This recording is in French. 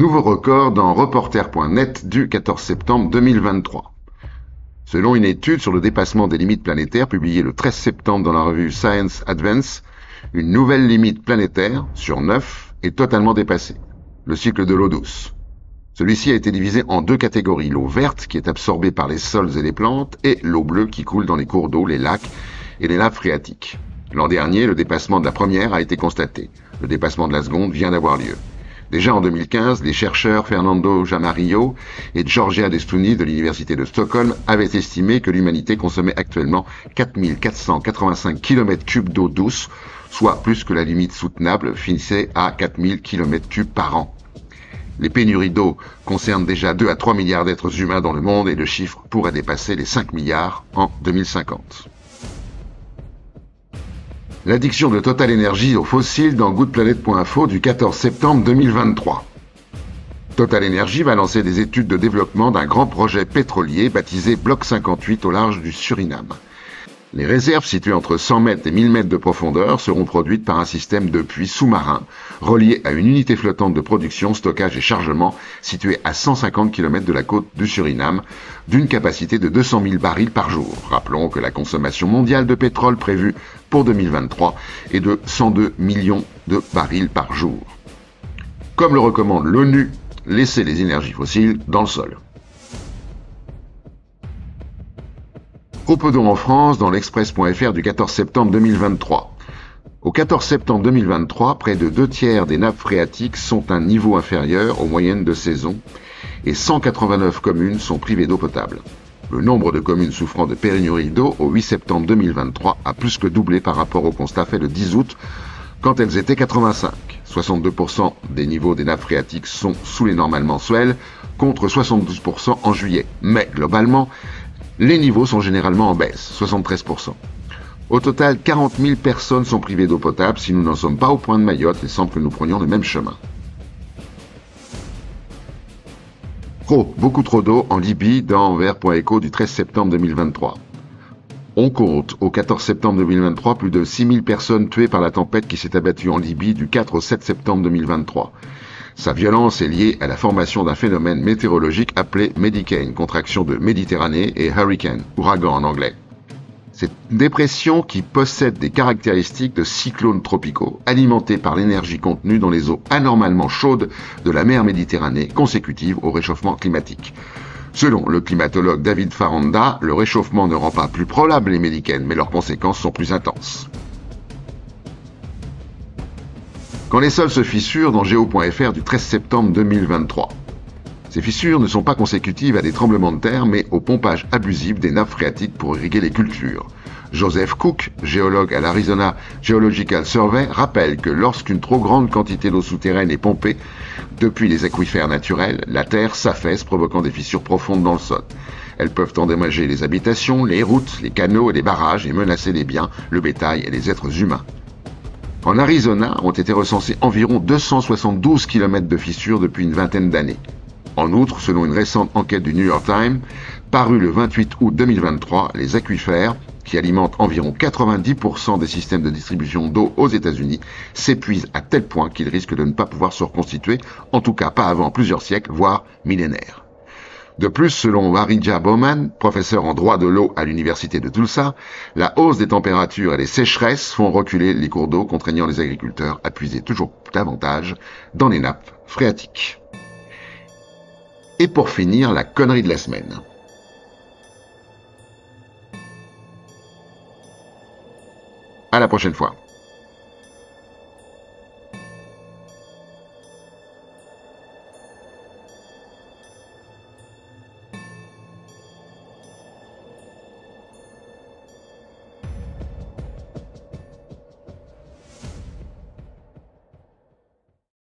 Nouveau record dans Reporter.net du 14 septembre 2023. Selon une étude sur le dépassement des limites planétaires publiée le 13 septembre dans la revue Science Advance, une nouvelle limite planétaire, sur 9, est totalement dépassée. Le cycle de l'eau douce. Celui-ci a été divisé en deux catégories, l'eau verte qui est absorbée par les sols et les plantes, et l'eau bleue qui coule dans les cours d'eau, les lacs et les nappes phréatiques. L'an dernier, le dépassement de la première a été constaté. Le dépassement de la seconde vient d'avoir lieu. Déjà en 2015, les chercheurs Fernando Jamarillo et Georgia Destounis de l'Université de Stockholm avaient estimé que l'humanité consommait actuellement 4485 km3 d'eau douce, soit plus que la limite soutenable fixée à 4000 km3 par an. Les pénuries d'eau concernent déjà 2 à 3 milliards d'êtres humains dans le monde et le chiffre pourrait dépasser les 5 milliards en 2050. L'addiction de Total Energy aux fossiles dans goodplanet.info du 14 septembre 2023. Total Energy va lancer des études de développement d'un grand projet pétrolier baptisé Bloc 58 au large du Suriname. Les réserves situées entre 100 mètres et 1000 mètres de profondeur seront produites par un système de puits sous-marin relié à une unité flottante de production, stockage et chargement située à 150 km de la côte du Suriname, d'une capacité de 200 000 barils par jour. Rappelons que la consommation mondiale de pétrole prévue pour 2023 est de 102 millions de barils par jour. Comme le recommande l'ONU, laissez les énergies fossiles dans le sol. Trop peu d'eau en France dans l'Express.fr du 14 septembre 2023. Au 14 septembre 2023, près de 2/3 des nappes phréatiques sont à un niveau inférieur aux moyennes de saison et 189 communes sont privées d'eau potable. Le nombre de communes souffrant de pénurie d'eau au 8 septembre 2023 a plus que doublé par rapport au constat fait le 10 août, quand elles étaient 85. 62% des niveaux des nappes phréatiques sont sous les normales mensuelles, contre 72% en juillet. Mais globalement, les niveaux sont généralement en baisse, 73%. Au total, 40 000 personnes sont privées d'eau potable. Si nous n'en sommes pas au point de Mayotte, il semble que nous prenions le même chemin. Beaucoup trop d'eau en Libye dans Vert.eco du 13 septembre 2023. On compte au 14 septembre 2023 plus de 6 000 personnes tuées par la tempête qui s'est abattue en Libye du 4 au 7 septembre 2023. Sa violence est liée à la formation d'un phénomène météorologique appelé Medicane, contraction de Méditerranée, et Hurricane, ouragan en anglais. C'est une dépression qui possède des caractéristiques de cyclones tropicaux, alimentés par l'énergie contenue dans les eaux anormalement chaudes de la mer Méditerranée, consécutive au réchauffement climatique. Selon le climatologue David Faranda, le réchauffement ne rend pas plus probables les Médicaines, mais leurs conséquences sont plus intenses. Quand les sols se fissurent dans Géo.fr du 13 septembre 2023. Ces fissures ne sont pas consécutives à des tremblements de terre, mais au pompage abusif des nappes phréatiques pour irriguer les cultures. Joseph Cook, géologue à l'Arizona Geological Survey, rappelle que lorsqu'une trop grande quantité d'eau souterraine est pompée depuis les aquifères naturels, la terre s'affaisse, provoquant des fissures profondes dans le sol. Elles peuvent endommager les habitations, les routes, les canaux et les barrages et menacer les biens, le bétail et les êtres humains. En Arizona, ont été recensés environ 272 km de fissures depuis une vingtaine d'années. En outre, selon une récente enquête du New York Times, parue le 28 août 2023, les aquifères, qui alimentent environ 90% des systèmes de distribution d'eau aux États-Unis, s'épuisent à tel point qu'ils risquent de ne pas pouvoir se reconstituer, en tout cas pas avant plusieurs siècles, voire millénaires. De plus, selon Warija Bowman, professeur en droit de l'eau à l'université de Tulsa, la hausse des températures et les sécheresses font reculer les cours d'eau, contraignant les agriculteurs à puiser toujours davantage dans les nappes phréatiques. Et pour finir, la connerie de la semaine. À la prochaine fois.